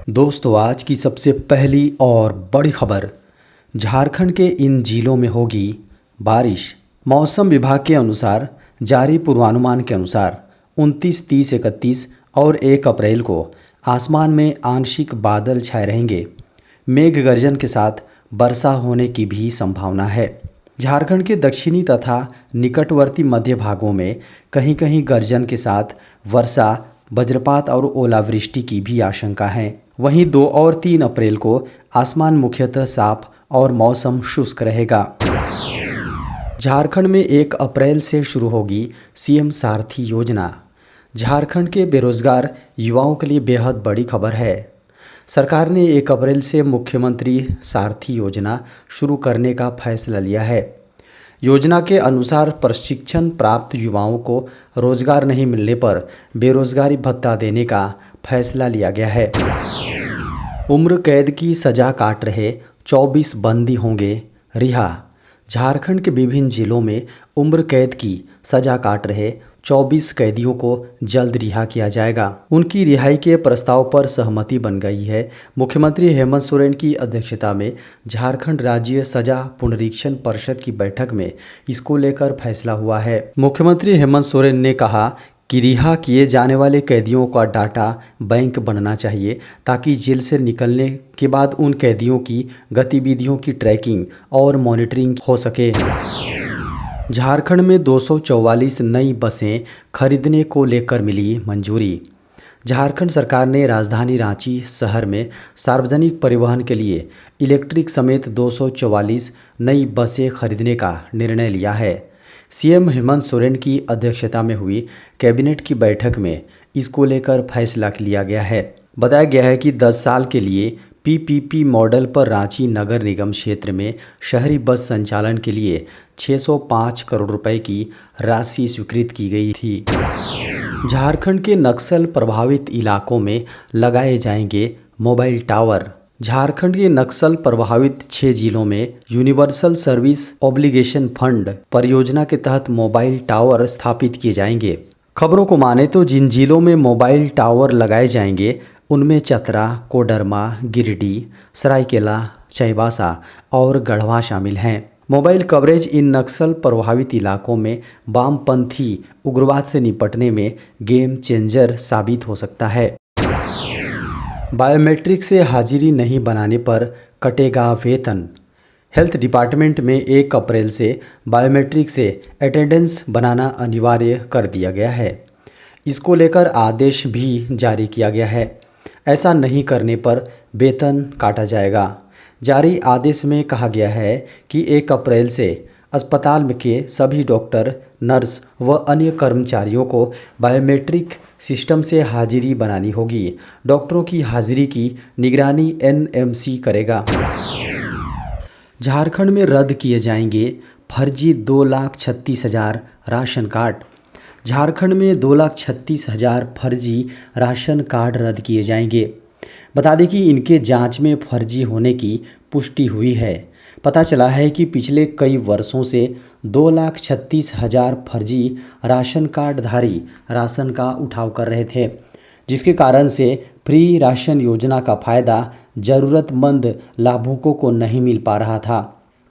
दोस्तों, आज की सबसे पहली और बड़ी खबर। झारखंड के इन जिलों में होगी बारिश। मौसम विभाग के अनुसार जारी पूर्वानुमान के अनुसार 29, 30, 31 और 1 अप्रैल को आसमान में आंशिक बादल छाए रहेंगे। मेघ गर्जन के साथ वर्षा होने की भी संभावना है। झारखंड के दक्षिणी तथा निकटवर्ती मध्य भागों में कहीं कहीं गर्जन के साथ वर्षा, वज्रपात और ओलावृष्टि की भी आशंका है। वहीं 2 और 3 अप्रैल को आसमान मुख्यतः साफ और मौसम शुष्क रहेगा। झारखंड में 1 अप्रैल से शुरू होगी सीएम सारथी योजना। झारखंड के बेरोजगार युवाओं के लिए बेहद बड़ी खबर है। सरकार ने 1 अप्रैल से मुख्यमंत्री सारथी योजना शुरू करने का फैसला लिया है। योजना के अनुसार प्रशिक्षण प्राप्त युवाओं को रोजगार नहीं मिलने पर बेरोजगारी भत्ता देने का फैसला लिया गया है। उम्र कैद की सजा काट रहे 24 बंदी होंगे रिहा। झारखंड के विभिन्न जिलों में उम्र कैद की सजा काट रहे 24 कैदियों को जल्द रिहा किया जाएगा। उनकी रिहाई के प्रस्ताव पर सहमति बन गई है। मुख्यमंत्री हेमंत सोरेन की अध्यक्षता में झारखंड राज्य सजा पुनरीक्षण परिषद की बैठक में इसको लेकर फैसला हुआ है। मुख्यमंत्री हेमंत सोरेन ने कहा कि रिहा किए जाने वाले कैदियों का डाटा बैंक बनना चाहिए ताकि जेल से निकलने के बाद उन कैदियों की गतिविधियों की ट्रैकिंग और मॉनिटरिंग हो सके। झारखंड में 244 नई बसें खरीदने को लेकर मिली मंजूरी। झारखंड सरकार ने राजधानी रांची शहर में सार्वजनिक परिवहन के लिए इलेक्ट्रिक समेत 244 नई बसें खरीदने का निर्णय लिया है। सीएम हेमंत सोरेन की अध्यक्षता में हुई कैबिनेट की बैठक में इसको लेकर फैसला लिया गया है। बताया गया है कि 10 साल के लिए पीपीपी मॉडल पर रांची नगर निगम क्षेत्र में शहरी बस संचालन के लिए 605 करोड़ रुपए की राशि स्वीकृत की गई थी। झारखंड के नक्सल प्रभावित इलाकों में लगाए जाएंगे मोबाइल टावर। झारखंड के नक्सल प्रभावित 6 जिलों में यूनिवर्सल सर्विस ऑब्लिगेशन फंड परियोजना के तहत मोबाइल टावर स्थापित किए जाएंगे। खबरों को माने तो जिन जिलों में मोबाइल टावर लगाए जाएंगे उनमें चतरा, कोडरमा, गिरिडीह, सरायकेला, चाईबासा और गढ़वा शामिल हैं। मोबाइल कवरेज इन नक्सल प्रभावित इलाकों में वामपंथी उग्रवाद से निपटने में गेम चेंजर साबित हो सकता है। बायोमेट्रिक से हाजिरी नहीं बनाने पर कटेगा वेतन। हेल्थ डिपार्टमेंट में 1 अप्रैल से बायोमेट्रिक से अटेंडेंस बनाना अनिवार्य कर दिया गया है। इसको लेकर आदेश भी जारी किया गया है। ऐसा नहीं करने पर वेतन काटा जाएगा। जारी आदेश में कहा गया है कि 1 अप्रैल से अस्पताल में के सभी डॉक्टर, नर्स व अन्य कर्मचारियों को बायोमेट्रिक सिस्टम से हाजिरी बनानी होगी। डॉक्टरों की हाजिरी की निगरानी एनएमसी करेगा। झारखंड में रद्द किए जाएंगे फर्जी 2,36,000 राशन कार्ड। झारखंड में 2,36,000 फर्जी राशन कार्ड रद्द किए जाएंगे। बता दें कि इनके जांच में फर्जी होने की पुष्टि हुई है। पता चला है कि पिछले कई वर्षों से 2,36,000 फर्जी राशन कार्डधारी राशन का उठाव कर रहे थे, जिसके कारण से फ्री राशन योजना का फ़ायदा ज़रूरतमंद लाभुकों को नहीं मिल पा रहा था।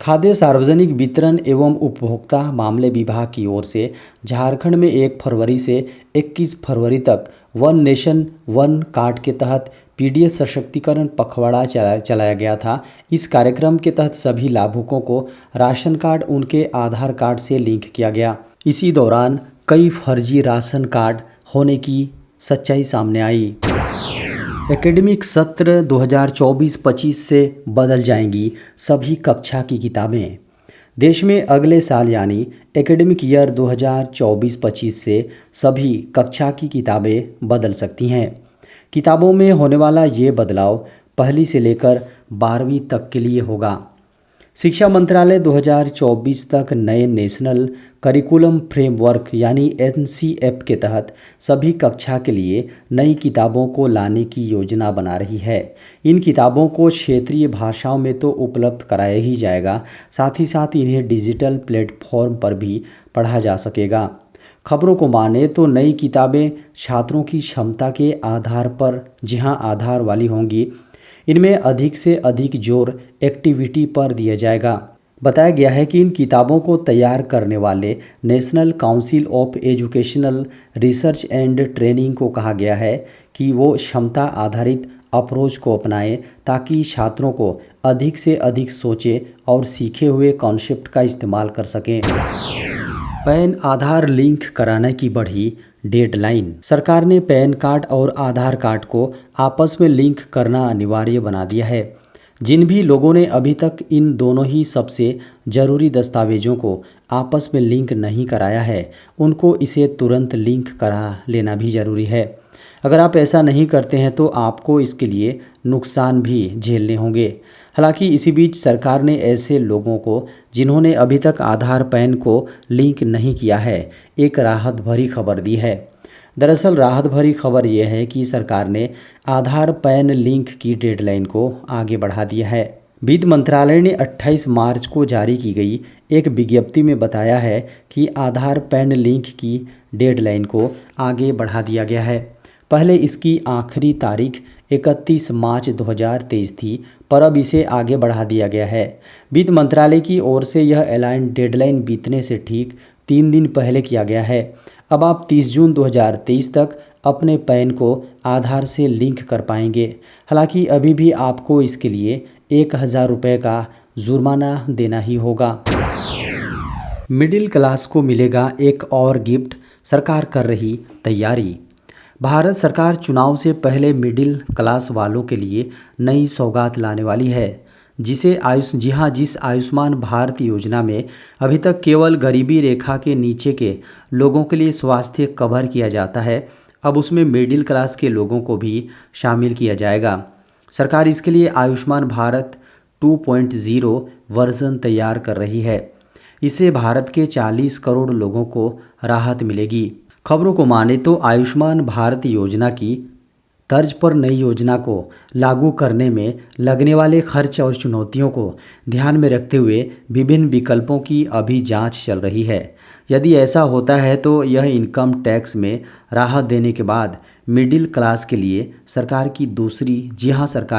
खाद्य सार्वजनिक वितरण एवं उपभोक्ता मामले विभाग की ओर से झारखंड में 1 फरवरी से 21 फरवरी तक वन नेशन वन कार्ड के तहत पीडीएस सशक्तिकरण पखवाड़ा चलाया गया था। इस कार्यक्रम के तहत सभी लाभुकों को राशन कार्ड उनके आधार कार्ड से लिंक किया गया। इसी दौरान कई फर्जी राशन कार्ड होने की सच्चाई सामने आई। एकेडमिक सत्र 2024-25 से बदल जाएंगी सभी कक्षा की किताबें। देश में अगले साल यानी एकेडमिक ईयर 2024-25 से सभी कक्षा की किताबें बदल सकती हैं। किताबों में होने वाला ये बदलाव पहली से लेकर 12वीं तक के लिए होगा। शिक्षा मंत्रालय 2024 तक नए नेशनल करिकुलम फ्रेमवर्क यानी एनसीएफ के तहत सभी कक्षा के लिए नई किताबों को लाने की योजना बना रही है। इन किताबों को क्षेत्रीय भाषाओं में तो उपलब्ध कराया ही जाएगा, साथ ही साथ इन्हें डिजिटल प्लेटफॉर्म पर भी पढ़ा जा सकेगा। खबरों को माने तो नई किताबें छात्रों की क्षमता के आधार पर जहां आधार वाली होंगी, इनमें अधिक से अधिक जोर एक्टिविटी पर दिया जाएगा। बताया गया है कि इन किताबों को तैयार करने वाले national council of educational research and training को कहा गया है कि वो क्षमता आधारित अप्रोच को अपनाएं ताकि छात्रों को अधिक से अधिक सोचे और सीखे हुए कॉन्सेप्ट का इस्तेमाल कर सकें। पैन आधार लिंक कराने की बढ़ी डेडलाइन। सरकार ने पैन कार्ड और आधार कार्ड को आपस में लिंक करना अनिवार्य बना दिया है। जिन भी लोगों ने अभी तक इन दोनों ही सबसे ज़रूरी दस्तावेजों को आपस में लिंक नहीं कराया है, उनको इसे तुरंत लिंक करा लेना भी ज़रूरी है। अगर आप ऐसा नहीं करते हैं तो आपको इसके लिए नुकसान भी झेलने होंगे। हालांकि इसी बीच सरकार ने ऐसे लोगों को जिन्होंने अभी तक आधार पैन को लिंक नहीं किया है, एक राहत भरी खबर दी है। दरअसल राहत भरी खबर यह है कि सरकार ने आधार पैन लिंक की डेडलाइन को आगे बढ़ा दिया है। वित्त मंत्रालय ने 28 मार्च को जारी की गई एक विज्ञप्ति में बताया है कि आधार पैन लिंक की डेडलाइन को आगे बढ़ा दिया गया है। पहले इसकी आखिरी तारीख 31 मार्च 2023 थी, पर अब इसे आगे बढ़ा दिया गया है। वित्त मंत्रालय की ओर से यह ऐलान डेडलाइन बीतने से ठीक 3 दिन पहले किया गया है। अब आप 30 जून 2023 तक अपने पैन को आधार से लिंक कर पाएंगे। हालांकि अभी भी आपको इसके लिए 1000 रुपये का जुर्माना देना ही होगा। मिडिल क्लास को मिलेगा एक और गिफ्ट, सरकार कर रही तैयारी। भारत सरकार चुनाव से पहले मिडिल क्लास वालों के लिए नई सौगात लाने वाली है, जिस आयुष्मान भारत योजना में अभी तक केवल गरीबी रेखा के नीचे के लोगों के लिए स्वास्थ्य कवर किया जाता है, अब उसमें मिडिल क्लास के लोगों को भी शामिल किया जाएगा। सरकार इसके लिए आयुष्मान भारत 2.0 वर्जन तैयार कर रही है। इससे भारत के 40 करोड़ लोगों को राहत मिलेगी। खबरों को माने तो आयुष्मान भारत योजना की तर्ज पर नई योजना को लागू करने में लगने वाले खर्च और चुनौतियों को ध्यान में रखते हुए विभिन्न विकल्पों की अभी जांच चल रही है। यदि ऐसा होता है तो यह इनकम टैक्स में राहत देने के बाद मिडिल क्लास के लिए सरकार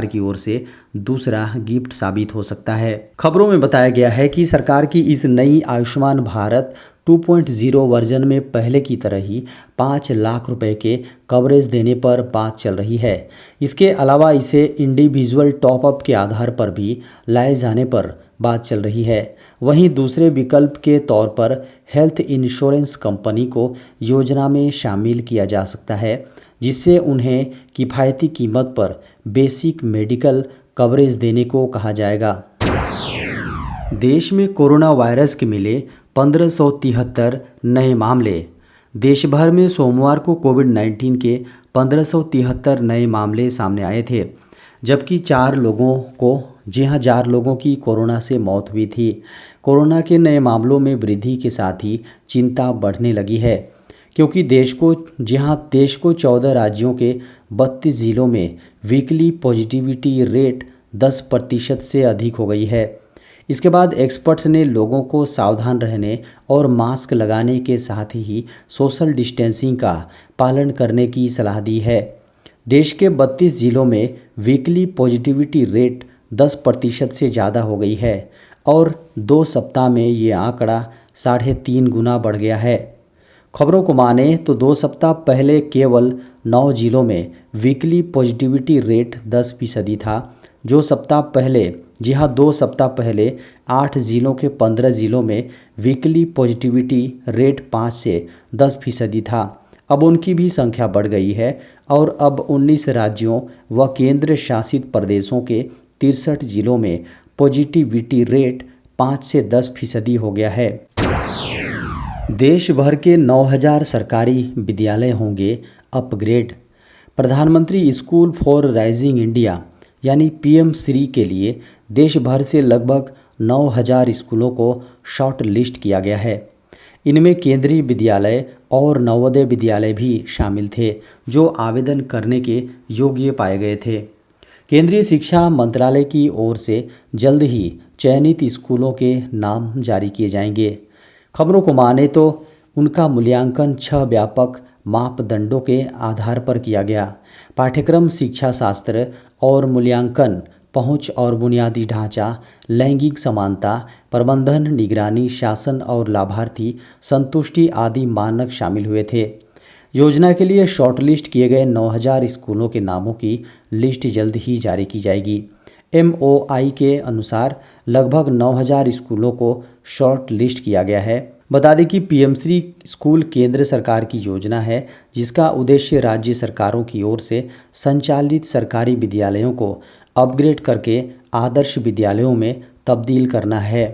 की ओर से दूसरा गिफ्ट साबित हो सकता है। खबरों में बताया गया है कि सरकार की इस नई आयुष्मान भारत 2.0 वर्जन में पहले की तरह ही 5 लाख रुपए के कवरेज देने पर बात चल रही है। इसके अलावा इसे इंडिविजुअल टॉपअप के आधार पर भी लाए जाने पर बात चल रही है। वहीं दूसरे विकल्प के तौर पर हेल्थ इंश्योरेंस कंपनी को योजना में शामिल किया जा सकता है, जिससे उन्हें किफ़ायती कीमत पर बेसिक मेडिकल कवरेज देने को कहा जाएगा। देश में कोरोना वायरस के मिले 1573 नए मामले। देश भर में सोमवार को कोविड-19 के 1573 नए मामले सामने आए थे, जबकि 4 लोगों की कोरोना से मौत हुई थी। कोरोना के नए मामलों में वृद्धि के साथ ही चिंता बढ़ने लगी है, क्योंकि देश को 14 राज्यों के 32 जिलों में वीकली पॉजिटिविटी रेट 10% से अधिक हो गई है। इसके बाद एक्सपर्ट्स ने लोगों को सावधान रहने और मास्क लगाने के साथ ही सोशल डिस्टेंसिंग का पालन करने की सलाह दी है। देश के 32 जिलों में वीकली पॉजिटिविटी रेट 10% से ज़्यादा हो गई है और 2 सप्ताह में ये आंकड़ा 3.5 गुना बढ़ गया है। खबरों को माने तो 2 सप्ताह पहले केवल 9 जिलों में वीकली पॉजिटिविटी रेट 10% था। 2 सप्ताह पहले 8 जिलों के 15 जिलों में वीकली पॉजिटिविटी रेट 5 से 10% था। अब उनकी भी संख्या बढ़ गई है और अब 19 राज्यों व केंद्र शासित प्रदेशों के 63 जिलों में पॉजिटिविटी रेट 5 से 10% हो गया है। देश भर के 9000 सरकारी विद्यालय होंगे अपग्रेड। प्रधानमंत्री स्कूल फॉर राइजिंग इंडिया यानी PM श्री के लिए देश भर से लगभग 9000 स्कूलों को शॉर्ट लिस्ट किया गया है। इनमें केंद्रीय विद्यालय और नवोदय विद्यालय भी शामिल थे, जो आवेदन करने के योग्य पाए गए थे। केंद्रीय शिक्षा मंत्रालय की ओर से जल्द ही चयनित स्कूलों के नाम जारी किए जाएंगे। खबरों को माने तो उनका मूल्यांकन 6 व्यापक मापदंडों के आधार पर किया गया। पाठ्यक्रम, शिक्षा शास्त्र और मूल्यांकन, पहुंच और बुनियादी ढांचा, लैंगिक समानता, प्रबंधन, निगरानी, शासन और लाभार्थी संतुष्टि आदि मानक शामिल हुए थे। योजना के लिए शॉर्टलिस्ट किए गए 9000 स्कूलों के नामों की लिस्ट जल्द ही जारी की जाएगी। MOI के अनुसार लगभग 9000 स्कूलों को शॉर्ट लिस्ट किया गया है। बता दें कि PM श्री स्कूल केंद्र सरकार की योजना है, जिसका उद्देश्य राज्य सरकारों की ओर से संचालित सरकारी विद्यालयों को अपग्रेड करके आदर्श विद्यालयों में तब्दील करना है।